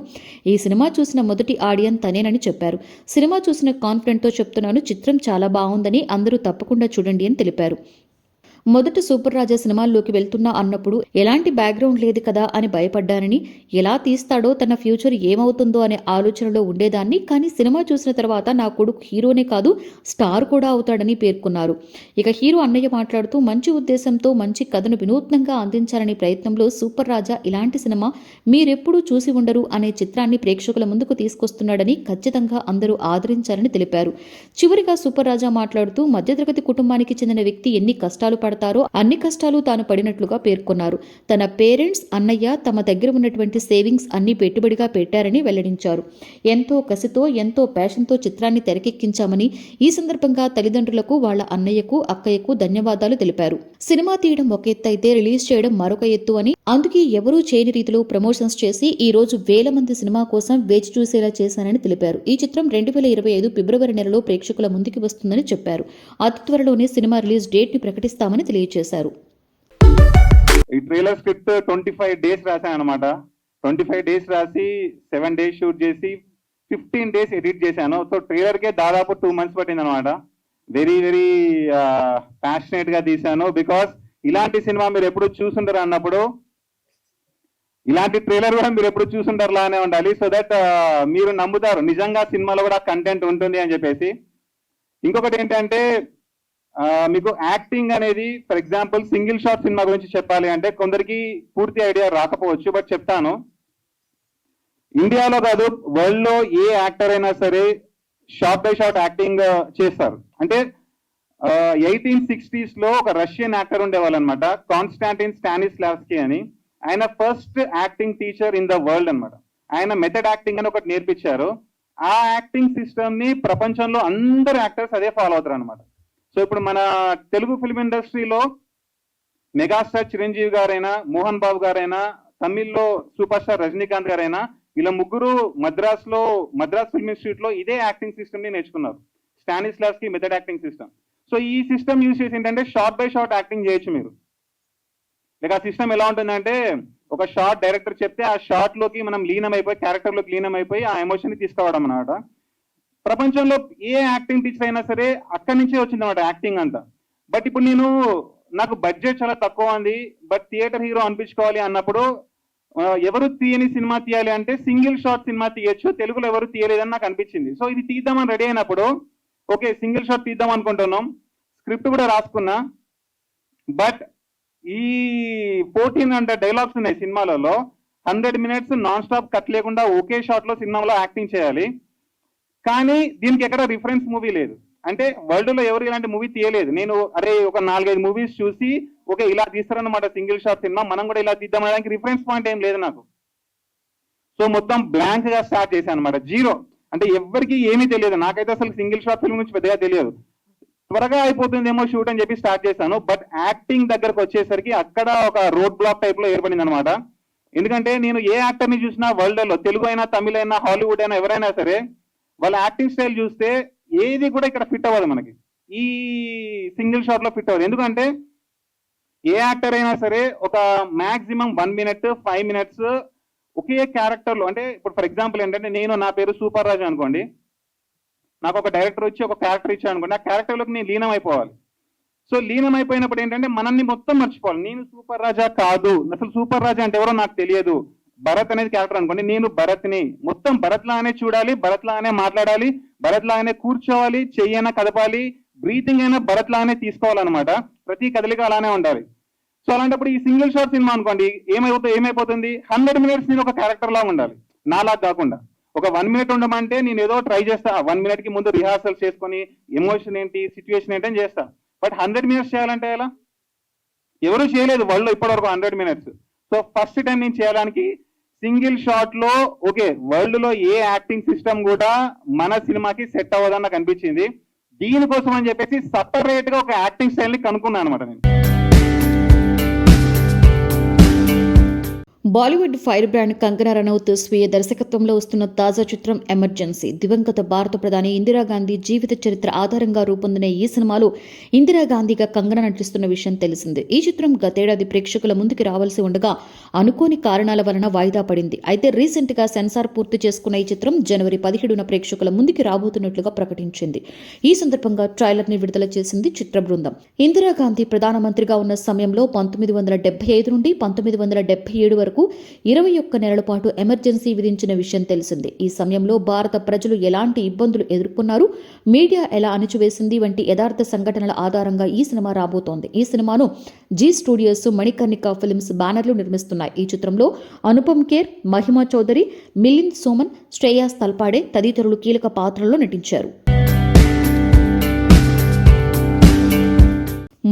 B: ఈ సినిమా చూసిన మొదటి ఆడియన్ తనేనని చెప్పారు. సినిమా చూసిన కాన్ఫిడెంట్తో చెప్తున్నాను, చిత్రం చాలా బాగుందని, అందరూ తప్పకుండా చూడండి అని తెలిపారు. మొదట సూపర్ రాజా సినిమాల్లోకి వెళ్తున్నా అన్నప్పుడు ఎలాంటి బ్యాక్గ్రౌండ్ లేదు కదా అని భయపడ్డానని, ఎలా తీస్తాడో, తన ఫ్యూచర్ ఏమవుతుందో అనే ఆలోచనలో ఉండేదాన్ని. కానీ సినిమా చూసిన తర్వాత నా కొడుకు హీరోనే కాదు, స్టార్ కూడా అవుతాడని పేర్కొన్నారు. ఇక హీరో అన్నయ్య మాట్లాడుతూ మంచి ఉద్దేశంతో మంచి కథను వినూత్నంగా అందించాలనే ప్రయత్నంలో సూపర్ రాజా ఇలాంటి సినిమా మీరెప్పుడూ చూసి ఉండరు అనే చిత్రాన్ని ప్రేక్షకుల ముందుకు తీసుకొస్తున్నాడని, ఖచ్చితంగా అందరూ ఆదరించాలని తెలిపారు. చివరిగా సూపర్ రాజా మాట్లాడుతూ మధ్యతరగతి కుటుంబానికి చెందిన వ్యక్తి ఎన్ని కష్టాలు పడతారో అన్ని కష్టాలు తాను పడినట్లుగా పేర్కొన్నారు. తన పేరెంట్స్, అన్నయ్య తమ దగ్గర ఉన్నటువంటి సేవింగ్స్ అన్ని పెట్టుబడిగా పెట్టారని వెల్లడించారు. ఎంతో కసితో, ఎంతో ప్యాషన్తో చిత్రాన్ని తెరకెక్కించామని, ఈ సందర్భంగా తల్లిదండ్రులకు, వాళ్ళ అన్నయ్యకు, అక్కయ్యకు ధన్యవాదాలు తెలిపారు. సినిమా తీయడం ఒక ఎత్తు అయితే రిలీజ్ చేయడం మరొక ఎత్తు అని, అందుకే ఎవరూ చేయని రీతిలో ప్రమోషన్స్ చేసి ఈ రోజు వేల మంది సినిమా కోసం వేచి చూసేలా చేశానని తెలిపారు. ఈ చిత్రం 2025 ఫిబ్రవరి నెలలో ప్రేక్షకుల ముందుకు వస్తుందని చెప్పారు. అతి త్వరలోనే సినిమా రిలీజ్ డేట్ ని ప్రకటిస్తామని తెలియజేశారు.
F: ఈ ట్రైలర్ స్క్రిప్ట్ 25 డేస్ రాశాను అనమాట. 25 డేస్ రాసి 7 డేస్ షూట్ చేసి 15 డేస్ ఎడిట్ చేశాను. సో ట్రైలర్కే దాదాపు 2 months పట్టింది అనమాట. వెరీ వెరీ ప్యాషనేట్ గా తీశాను. బికాస్ ఇలాంటి సినిమా మీరు ఎప్పుడు చూసుంటారు అన్నప్పుడు, ఇలాంటి ట్రైలర్ కూడా మీరు ఎప్పుడు చూసుంటారు లానే ఉండాలి. సో దట్ మీరు నమ్ముతారు నిజంగా సినిమాలో కూడా కంటెంట్ ఉంటుంది అని చెప్పేసి. ఇంకొకటి ఏంటంటే మీకు యాక్టింగ్ అనేది, for example single shot cinema గురించి చెప్పాలి అంటే కొందరికి పూర్తి ఐడియా రాకపోవచ్చు, బట్ చెప్తాను. ఇండియాలో కాదు, వరల్డ్ లో ఏ యాక్టర్ అయినా సరే షాట్ బై షాట్ యాక్టింగ్ చేస్తారు. అంటే 1860s లో ఒక రష్యన్ యాక్టర్ ఉండేవాళ్ళు అనమాట, కాన్స్టాంటిన్ స్టానిస్లావ్స్కీ అని. ఆయన first acting teacher in the world అనమాట. ఆయన మెథడ్ యాక్టింగ్ అని ఒకటి నేర్పించారు. ఆ యాక్టింగ్ సిస్టమ్ ని ప్రపంచంలో అందరు యాక్టర్స్ అదే ఫాలో అవుతారు అనమాట. సో ఇప్పుడు మన తెలుగు ఫిల్మ్ ఇండస్ట్రీలో మెగాస్టార్ చిరంజీవి గారైనా, మోహన్ బాబు గారైనా, తమిళ్లో సూపర్ స్టార్ రజనీకాంత్ గారైనా, ఇలా ముగ్గురు మద్రాస్ ఫిల్మ్ ఇన్స్టిట్యూట్ లో ఇదే యాక్టింగ్ సిస్టమ్ ని నేర్చుకున్నారు, స్టానిస్లావ్స్కీ మెథడ్ యాక్టింగ్ సిస్టమ్. సో ఈ సిస్టమ్ యూజ్ చేసి ఏంటంటే షార్ట్ బై షార్ట్ యాక్టింగ్ చేయొచ్చు మీరు. లైక్ ఆ సిస్టమ్ ఎలా ఉంటుందంటే, ఒక షార్ట్ డైరెక్టర్ చెప్తే ఆ షార్ట్ లోకి మనం లీనమైపోయి, క్యారెక్టర్ లోకి లీనమైపోయి ఆ ఎమోషన్ ని తీసుకోవడం అన్నమాట. ప్రపంచంలో ఏ యాక్టింగ్ టీచర్ అయినా సరే అక్కడి నుంచే వచ్చిందన్నమాట యాక్టింగ్ అంతా. బట్ ఇప్పుడు నాకు బడ్జెట్ చాలా తక్కువ ఉంది, బట్ థియేటర్ హీరో అనిపించుకోవాలి అన్నప్పుడు ఎవరు తీయని సినిమా తీయాలి అంటే సింగిల్ షాట్ సినిమా తీయచ్చు, తెలుగులో ఎవరు తీయలేదని నాకు అనిపించింది. సో ఇది తీద్దామని రెడీ అయినప్పుడు, ఓకే సింగిల్ షాట్ తీద్దాం అనుకుంటున్నాం, స్క్రిప్ట్ కూడా రాసుకున్నా. బట్ ఈ 1400 డైలాగ్స్ ఉన్నాయి సినిమాలలో. 100 minutes నాన్ స్టాప్ కట్ లేకుండా ఒకే షాట్ లో సినిమాలో యాక్టింగ్ చేయాలి. కానీ దీనికి ఎక్కడ రిఫరెన్స్ మూవీ లేదు. అంటే వరల్డ్ లో ఎవరు ఇలాంటి మూవీ తీయలేదు. నేను ఒక 4-5 మూవీస్ చూసి ఓకే ఇలా తీస్తారన్నమాట సింగిల్ షాట్ సినిమా, మనం కూడా ఇలా తీద్దామనడానికి రిఫరెన్స్ పాయింట్ ఏం లేదు నాకు. సో మొత్తం బ్లాంక్ గా స్టార్ట్ చేశాను అనమాట, జీరో. అంటే ఎవరికి ఏమీ తెలియదు, నాకైతే అసలు సింగిల్ షాట్ ఫిల్మ్ గురించి పెద్దగా తెలియదు. త్వరగా అయిపోతుందేమో షూట్ అని చెప్పి స్టార్ట్ చేశాను. బట్ యాక్టింగ్ దగ్గరకు వచ్చేసరికి అక్కడ ఒక రోడ్ బ్లాక్ టైప్ లో ఏర్పడింది అనమాట. ఎందుకంటే నేను ఏ యాక్టర్ ని చూసినా వరల్డ్ లో, తెలుగు అయినా, తమిళ అయినా, హాలీవుడ్ అయినా, ఎవరైనా సరే వాళ్ళ యాక్టింగ్ స్టైల్ చూస్తే ఏది కూడా ఇక్కడ ఫిట్ అవ్వదు మనకి, ఈ సింగిల్ షాట్ లో ఫిట్ అవ్వదు. ఎందుకంటే ఏ యాక్టర్ అయినా సరే ఒక మాక్సిమం 1 minute 5 minutes ఒకే క్యారెక్టర్ లో, అంటే ఇప్పుడు ఫర్ ఎగ్జాంపుల్ ఏంటంటే నా పేరు సూపర్ రాజు అనుకోండి, నాకు ఒక డైరెక్టర్ వచ్చి ఒక క్యారెక్టర్ ఇచ్చాను అనుకోండి, ఆ క్యారెక్టర్లోకి నేను లీనం అయిపోవాలి. సో లీనం అయిపోయినప్పుడు ఏంటంటే మనల్ని మొత్తం మర్చిపోవాలి. నేను సూపర్ రాజా కాదు, అసలు సూపర్ రాజా అంటే ఎవరో నాకు తెలియదు. భరత్ అనేది క్యారెక్టర్ అనుకోండి, నేను భరత్ని, మొత్తం భరత్ లాగానే చూడాలి, భరత్ లాగానే మాట్లాడాలి, భరత్ లాగానే కూర్చోవాలి, చెయ్యైనా కదపాలి, బ్రీతింగ్ అయినా భరత్ లాగానే తీసుకోవాలన్నమాట. ప్రతి కదలిక అలానే ఉండాలి. సో అలాంటప్పుడు ఈ సింగిల్ షాట్ సినిమా అనుకోండి, ఏమైపోతుంది 100 minutes నేను ఒక క్యారెక్టర్ లాగా ఉండాలి, నాలాగా కాకుండా. ఒక 1 minute ఉండమంటే నేను ఏదో ట్రై చేస్తా, 1 minute కి ముందు రిహార్సల్ చేసుకొని ఎమోషన్ ఏంటి, సిచ్యువేషన్ ఏంటి అని చేస్తా. బట్ 100 minutes చేయాలంటే ఎలా? ఎవరు చేయలేదు వరల్డ్ లో ఇప్పటివరకు 100 minutes. సో ఫస్ట్ టైం నేను చేయడానికి సింగిల్ షాట్ లో, ఓకే వరల్డ్ లో ఏ యాక్టింగ్ సిస్టమ్ కూడా మన సినిమాకి సెట్ అవ్వదని నాకు అనిపించింది. దీనికోసం అని చెప్పేసి సపరేట్ గా ఒక యాక్టింగ్ స్టైల్ ని కనుక్కున్నాను అనమాట నేను.
B: బాలీవుడ్ ఫైర్ బ్రాండ్ కంగనా రనౌత్ స్వీయ దర్శకత్వంలో వస్తున్న తాజా చిత్రం ఎమర్జెన్సీ. దివంగత భారత ప్రధాని ఇందిరాగాంధీ జీవిత చరిత్ర ఆధారంగా రూపొందిన ఈ సినిమాలో ఇందిరాగాంధీగా కంగనా నటిస్తున్న విషయం తెలిసిందే. ఈ చిత్రం గతేడాది ప్రేక్షకుల ముందుకు రావాల్సి ఉండగా అనుకోని కారణాల వలన వాయిదా పడింది. అయితే రీసెంట్ గా సెన్సార్ పూర్తి చేసుకున్న ఈ చిత్రం జనవరి 17న ప్రేక్షకుల ముందుకు రాబోతున్నట్లుగా ప్రకటించింది. ఈ సందర్భంగా ట్రైలర్ ని విడుదల చేసింది చిత్ర బృందం. ఇందిరాగాంధీ ప్రధానమంత్రిగా ఉన్న సమయంలో 1975 నుండి 1977 వరకు 21 నెలల పాటు ఎమర్జెన్సీ విధించిన విషయం తెలిసిందే. ఈ సమయంలో భారత ప్రజలు ఎలాంటి ఇబ్బందులు ఎదుర్కొన్నారు, మీడియా ఎలా అణిచివేసింది వంటి యథార్థ సంఘటనల ఆధారంగా ఈ సినిమా రాబోతోంది. ఈ సినిమాను జీ స్టూడియోస్, మణికర్ణిక ఫిల్మ్స్ బ్యానర్లు నిర్మిస్తున్నాయి. ఈ చిత్రంలో అనుపమ్ ఖేర్, మహిమా చౌదరి, మిలింద్ సోమన్, శ్రేయాస్ తల్పాడే తదితరులు కీలక పాత్రల్లో నటించారు.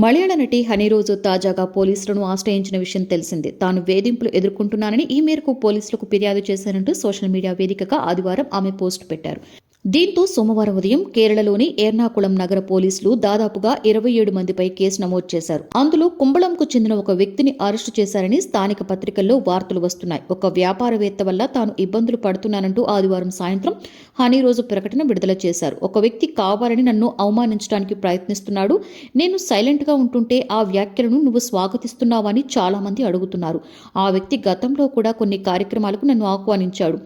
B: మలయాళ నటి హనీరోజు తాజాగా పోలీసులను ఆశ్రయించిన విషయం తెలిసిందే. తాను వేధింపులు ఎదుర్కొంటున్నానని, ఈ మేరకు పోలీసులకు ఫిర్యాదు చేశారంటూ సోషల్ మీడియా వేదికగా ఆదివారం ఆమె పోస్టు పెట్టారు. దీంతో సోమవారం ఉదయం కేరళలోని ఎర్నాకుళం నగర పోలీసులు దాదాపుగా 27 మందిపై కేసు నమోదు చేశారు. అందులో కుంబళంకు చెందిన ఒక వ్యక్తిని అరెస్టు చేశారని స్థానిక పత్రికల్లో వార్తలు వస్తున్నాయి. ఒక వ్యాపారవేత్త వల్ల తాను ఇబ్బందులు పడుతున్నానంటూ ఆదివారం సాయంత్రం హనీరోజు ప్రకటన విడుదల చేశారు. ఒక వ్యక్తి కావాలని నన్ను అవమానించడానికి ప్రయత్నిస్తున్నాడు. నేను సైలెంట్ గా ఉంటుంటే ఆ వ్యాఖ్యలను నువ్వు స్వాగతిస్తున్నావని చాలా మంది అడుగుతున్నారు. ఆ వ్యక్తి గతంలో కూడా కొన్ని కార్యక్రమాలకు నన్ను ఆహ్వానించాడు.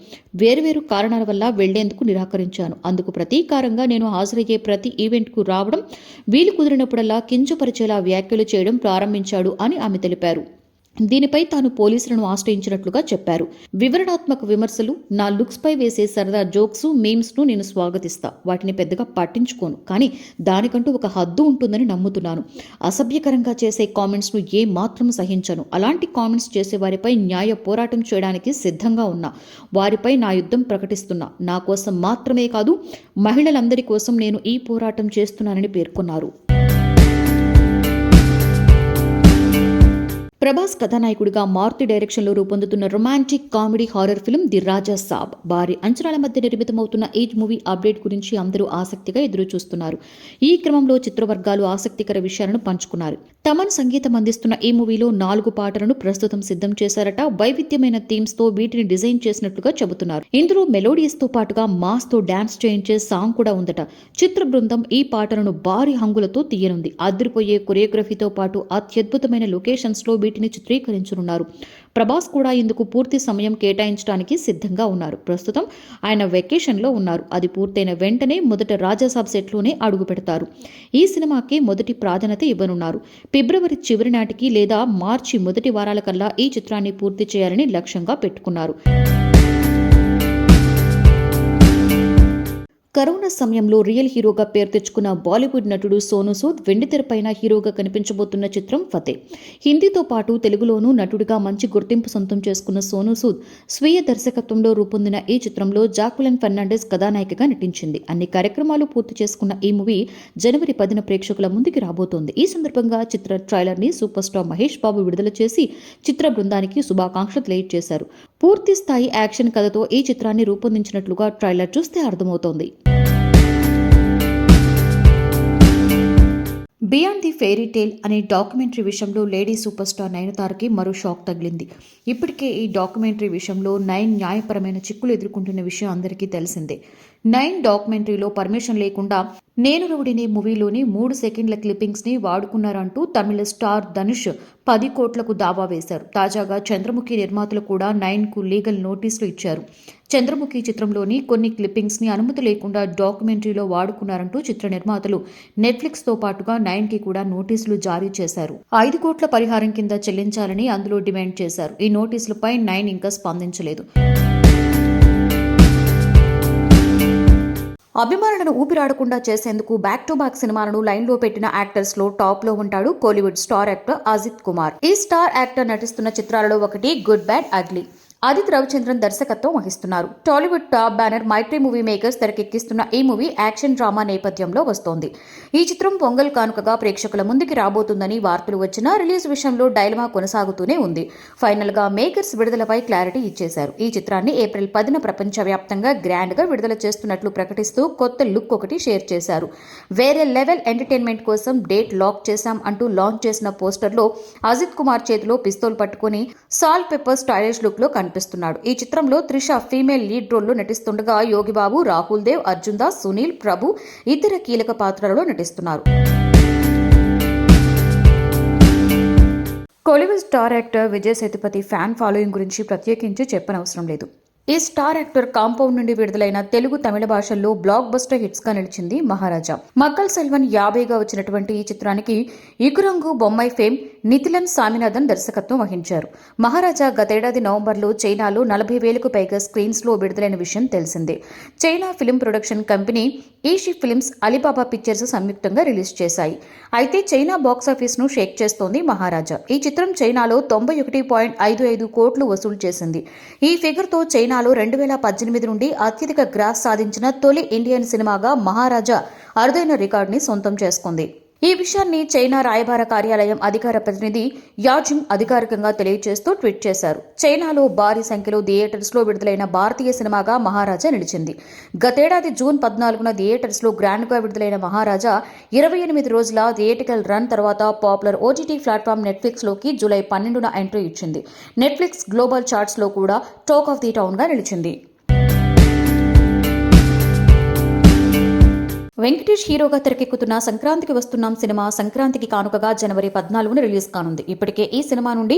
B: వేర్వేరు కారణాల వల్ల వెళ్లేందుకు నిరాకరించాను. అందుకు ప్రతీకారంగా నేను హాజరయ్యే ప్రతి ఈవెంట్కు రావడం, వీలు కుదిరినప్పుడల్లా కించపరిచేలా వ్యాఖ్యలు చేయడం ప్రారంభించాడు అని ఆమె తెలిపారు. దీనిపై తాను పోలీసులను ఆశ్రయించినట్లుగా చెప్పారు. వివరణాత్మక విమర్శలు, నా లుక్స్ పై వేసే సరదా జోక్స్, మీమ్స్ ను నేను స్వాగతిస్తా. వాటిని పెద్దగా పట్టించుకోను. కానీ దానికంటూ ఒక హద్దు ఉంటుందని నమ్ముతున్నాను. అసభ్యకరంగా చేసే కామెంట్స్ ను ఏ మాత్రం సహించను. అలాంటి కామెంట్స్ చేసే వారిపై న్యాయ పోరాటం చేయడానికి సిద్ధంగా ఉన్నా. వారిపై నా యుద్ధం ప్రకటిస్తున్నా. నా కోసం మాత్రమే కాదు, మహిళలందరి కోసం నేను ఈ పోరాటం చేస్తున్నానని పేర్కొన్నారు. ప్రభాస్ కథానాయకుడిగా మారుతి డైరెక్షన్లో రూపొందుతున్న romantic comedy horror film the Raja Saab భారీ అంచనాల మధ్య నిర్మితమవుతున్న ఈ మూవీ అప్డేట్ గురించి అందరూ ఆసక్తిగా ఎదురు చూస్తున్నారు. ఈ క్రమంలో చిత్రవర్గాలు ఆసక్తికర విషయాలను పంచుకున్నారు. తమన్ సంగీతం అందిస్తున్న ఈ మూవీలో 4 పాటలను ప్రస్తుతం సిద్ధం చేశారట. వైవిధ్యమైన థీమ్స్ తో వీటిని డిజైన్ చేసినట్లుగా చెబుతున్నారు. ఇందులో మెలోడియస్ తో పాటుగా మాస్ తో డాన్స్ చేయించే సాంగ్ కూడా ఉందట. చిత్ర బృందం ఈ పాటలను భారీ హంగులతో తీయనుంది. అదిరిపోయే కొరియోగ్రఫీతో పాటు అత్యద్భుతమైన లొకేషన్స్ లో వీటిని చిత్రీకరించనున్నారు. ప్రభాస్ కూడా ఇందుకు పూర్తి సమయం కేటాయించడానికి సిద్ధంగా ఉన్నారు. ప్రస్తుతం ఆయన వెకేషన్ లో ఉన్నారు. అది పూర్తయిన వెంటనే మొదట రాజాసాబ్ సెట్ లోనే అడుగు పెడతారు. ఈ సినిమాకి మొదటి ప్రాధాన్యత ఇవ్వనున్నారు. ఫిబ్రవరి చివరి నాటికి లేదా మార్చి మొదటి వారాల కల్లా ఈ చిత్రాన్ని పూర్తి చేయాలని లక్ష్యంగా పెట్టుకున్నారు. కరోనా సమయంలో రియల్ హీరోగా పేరు తెచ్చుకున్న బాలీవుడ్ నటుడు సోనూ సూద్ వెండితెరపైన హీరోగా కనిపించబోతున్న చిత్రం ఫతే. హిందీతో పాటు తెలుగులోనూ నటుడిగా మంచి గుర్తింపు సొంతం చేసుకున్న సోనూ సూద్ స్వీయ దర్శకత్వంలో రూపొందిన ఈ చిత్రంలో జాక్వెలిన్ ఫెర్నాండెస్ కథానాయికగా నటించింది. అన్ని కార్యక్రమాలు పూర్తి చేసుకున్న ఈ మూవీ జనవరి 10న ప్రేక్షకుల ముందుకు రాబోతోంది. ఈ సందర్భంగా చిత్ర ట్రైలర్ ని సూపర్ స్టార్ మహేష్ బాబు విడుదల చేసి చిత్ర బృందానికి శుభాకాంక్షలు తెలియజేశారు. పూర్తి స్థాయి యాక్షన్ కథతో ఈ చిత్రాన్ని రూపొందించినట్లుగా ట్రైలర్ చూస్తే అర్థమవుతోంది. బియాండ్ ది ఫెయిరీ టేల్ అనే డాక్యుమెంటరీ విషయంలో లేడీ సూపర్ స్టార్ నయనతారకి మరో షాక్ తగిలింది. ఇప్పటికే ఈ డాక్యుమెంటరీ విషయంలో నయన్ న్యాయపరమైన చిక్కులు ఎదుర్కొంటున్న విషయం అందరికీ తెలిసిందే. నయన్ డాక్యుమెంటరీలో పర్మిషన్ లేకుండా నేను రౌడీనే మూవీలోని 3 సెకండ్ల క్లిప్పింగ్స్ ని వాడుకున్నారంటూ తమిళ స్టార్ ధనుష్ 10 కోట్లకు దావా వేశారు. తాజాగా చంద్రముఖి నిర్మాతలు కూడా నయన్ కు లీగల్ నోటీసులు ఇచ్చారు. చంద్రముఖి చిత్రంలోని కొన్ని క్లిప్పింగ్స్ ని అనుమతి లేకుండా డాక్యుమెంటరీలో వాడుకున్నారంటూ చిత్ర నిర్మాతలు నెట్ఫ్లిక్స్ తో పాటుగా నయన్ కి కూడా నోటీసులు జారీ చేశారు. 5 కోట్ల పరిహారం కింద చెల్లించాలని అందులో డిమాండ్ చేశారు. ఈ నోటీసులపై నయన్ ఇంకా స్పందించలేదు. అభిమానులను ఊపిరాడకుండా చేసేందుకు బ్యాక్ టు బ్యాక్ సినిమాలను లైన్లో పెట్టిన యాక్టర్స్ లో టాప్ లో ఉంటాడు కోలీవుడ్ స్టార్ యాక్టర్ అజిత్ కుమార్. ఈ స్టార్ యాక్టర్ నటిస్తున్న చిత్రాలలో ఒకటి good bad ugly. Aditya Ravichandran దర్శకత్వం వహిస్తున్నారు. టాలీవుడ్ టాప్ బ్యానర్ మైత్రి మూవీ మేకర్స్ తెరకెక్కిస్తున్న ఈ మూవీ యాక్షన్ డ్రామా నేపథ్యంలో వస్తోంది. ఈ చిత్రం పొంగల్ కానుకగా ప్రేక్షకుల ముందుకి రాబోతుందని వార్తలు వచ్చినా రిలీజ్ విషయంలో డైలమా కొనసాగుతూనే ఉంది. ఫైనల్ గా మేకర్స్ విడుదలపై క్లారిటీ ఇచ్చేశారు. ఈ చిత్రాన్ని ఏప్రిల్ 10న ప్రపంచవ్యాప్తంగా గ్రాండ్ గా విడుదల చేస్తున్నట్లు ప్రకటిస్తూ కొత్త లుక్ ఒకటి షేర్ చేశారు. వేరే లెవెల్ ఎంటర్టైన్మెంట్ కోసం డేట్ లాక్ చేశాం అంటూ లాంచ్ చేసిన పోస్టర్లో అజిత్ కుమార్ చేతిలో పిస్తోల్ పట్టుకుని సాల్ట్ పెప్పర్ స్టైలిష్ లుక్ లో కనిపిస్తున్నాడు. ఈ చిత్రంలో త్రిష ఫీమేల్ లీడ్ రోల్ లో నటిస్తుండగా యోగిబాబు, రాహుల్ దేవ్, అర్జున్ దాస్, సునీల్, ప్రభు ఇతర కీలక పాత్రలలో నటిస్తున్నారు. Kollywood star actor Vijay Sethupathi fan following గురించి ప్రత్యేకించి చెప్పనవసరం లేదు. ఈ స్టార్ యాక్టర్ కాంపౌండ్ నుండి విడుదలైన తెలుగు, తమిళ భాషల్లో బ్లాక్ బస్టర్ హిట్స్ గా నిలిచింది మహారాజా. మక్కల్ సెల్వన్ 50గా వచ్చినటువంటి ఈ చిత్రానికి ఇకురంగు బొమ్మాయి ఫేమ్ నితిలన్ సామినాథన్ దర్శకత్వం వహించారు. మహారాజా గతేడాది నవంబర్లో చైనాలో 40,000కు పైగా స్క్రీన్స్ లో విడుదలైన విషయం తెలిసిందే. చైనా ఫిల్మ్ ప్రొడక్షన్ కంపెనీ ఈషి ఫిల్మ్స్, అలీబాబా పిక్చర్స్ సంయుక్తంగా రిలీజ్ చేశాయి. అయితే చైనా బాక్సాఫీస్ ను షేక్ చేస్తోంది మహారాజా. ఈ చిత్రం చైనాలో 91.55 కోట్లు వసూలు చేసింది. ఈ ఫిగర్ తో చైనాలో 2018 నుండి అత్యధిక గ్రాస్ సాధించిన తొలి ఇండియన్ సినిమాగా మహారాజా అరుదైన రికార్డుని సొంతం చేసుకుంది. ఈ విషయాన్ని చైనా రాయబార కార్యాలయం అధికార ప్రతినిధి యాజింగ్ అధికారికంగా తెలియజేస్తూ ట్వీట్ చేశారు. చైనాలో భారీ సంఖ్యలో థియేటర్స్ లో విడుదలైన భారతీయ సినిమాగా మహారాజా నిలిచింది. గతేడాది జూన్ 14న థియేటర్స్ లో గ్రాండ్ గా విడుదలైన మహారాజా 28 రోజుల థియేటికల్ రన్ తర్వాత పాపులర్ ఓటీటీ ప్లాట్ఫామ్ నెట్ఫ్లిక్స్ లోకి జూలై 12న ఎంట్రీ ఇచ్చింది. నెట్ఫ్లిక్స్ గ్లోబల్ చార్ట్స్ లో కూడా టాక్ ఆఫ్ ది టౌన్ గా నిలిచింది. వెంకటేష్ హీరోగా తెరకెక్కుతున్న సంక్రాంతికి వస్తున్నాం సినిమా సంక్రాంతికి కానుకగా జనవరి 14న రిలీజ్ కానుంది. ఇప్పటికే ఈ సినిమా నుండి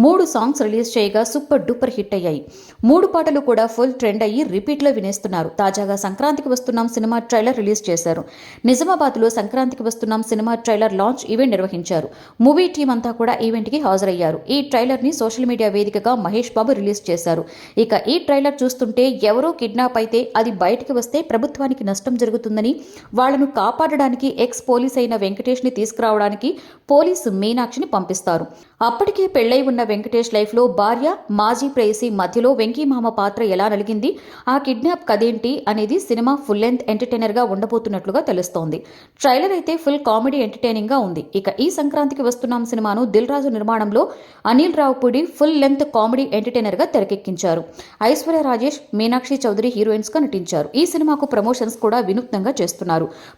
B: 3 సాంగ్స్ రిలీజ్ చేయగా సూపర్ డూపర్ హిట్ అయ్యాయి. 3 పాటలు కూడా ఫుల్ ట్రెండ్ అయ్యి రిపీట్ లో వినేస్తున్నారు. తాజాగా సంక్రాంతికి వస్తున్నాం సినిమా ట్రైలర్ రిలీజ్ చేశారు. నిజామాబాద్ లో సంక్రాంతికి వస్తున్నాం సినిమా ట్రైలర్ లాంచ్ ఈవెంట్ నిర్వహించారు. మూవీ టీం అంతా కూడా ఈవెంట్ కి హాజరయ్యారు. ఈ ట్రైలర్ ని సోషల్ మీడియా వేదికగా మహేష్ బాబు రిలీజ్ చేశారు. ఇక ఈ ట్రైలర్ చూస్తుంటే ఎవరో కిడ్నాప్ అయితే అది బయటికి వస్తే ప్రభుత్వానికి నష్టం జరుగుతుందని, వాళ్లను కాపాడడానికి ఎక్స్ పోలీస్ అయిన వెంకటేష్ ని తీసుకురావడానికి పోలీసు మీనాక్షిని పంపిస్తారు. అప్పటికే పెళ్లై ఉన్న వెంకటేష్ లైఫ్ లో భార్య, మాజీ ప్రేయసి మధ్యలో వెంకీమామ పాత్ర ఎలా నలిగింది, ఆ కిడ్నాప్ కదేంటి అనేది సినిమా ఫుల్ లెంత్ ఎంటర్టైనర్ గా ఉండబోతున్నట్లుగా తెలుస్తోంది. ట్రైలర్ అయితే ఫుల్ కామెడీ ఎంటర్టైనింగ్ గా ఉంది. ఇక ఈ సంక్రాంతికి వస్తున్నాం సినిమాను దిల్ రాజు నిర్మాణంలో Anil Ravipudi full length comedy entertainer గా తెరకెక్కించారు. ఐశ్వర్య రాజేష్, మీనాక్షి చౌదరి హీరోయిన్స్ గా నటించారు. ఈ సినిమాకు ప్రమోషన్స్ కూడా వినూత్నంగా చేస్తున్నారు.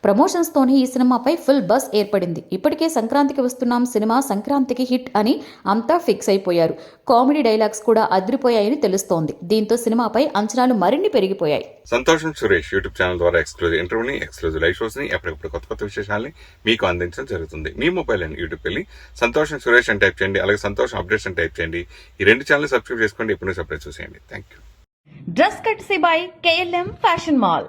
B: ప్రమోషన్స్ తోనే ఈ సినిమాపై ఫుల్ బస్ ఏర్పడింది. ఇప్పటికే సంక్రాంతికి వస్తున్నాం సినిమా సంక్రాంతికి హిట్ అని అంతా ఫిక్స్ అయిపోయారు. కామెడీ డైలాగ్స్ కూడా అదిరిపోయాయని తెలుస్తోంది. దీంతో సినిమాపై అంచనాలు మరిన్ని పెరిగిపోయాయి.
A: సంతోషం సురేష్ యూట్యూబ్ ఛానల్ ద్వారా ఎక్స్క్లూజివ్ ఇంటర్వ్యూని, ఎక్స్క్లూజివ్ లైవ్ షోస్ ని, ఎప్పటికప్పుడు కొత్త విశేషాలని మీకు అందించడం జరుగుతుంది. మీ మొబైల్ అండ్ యూట్యూబ్ వెళ్ళి సంతోషం సురేష్ అని టైప్ చేయండి. అలాగే సంతోషం అప్డేట్స్ అని టైప్ చేయండి. ఈ 2 ఛానల్ సబ్స్క్రైబ్ చేసుకోండి. ఎప్పుడు సబ్స్క్రైబ్ చూసేయండి. Thank you.
G: Dress కట్సీ by KLM fashion mall.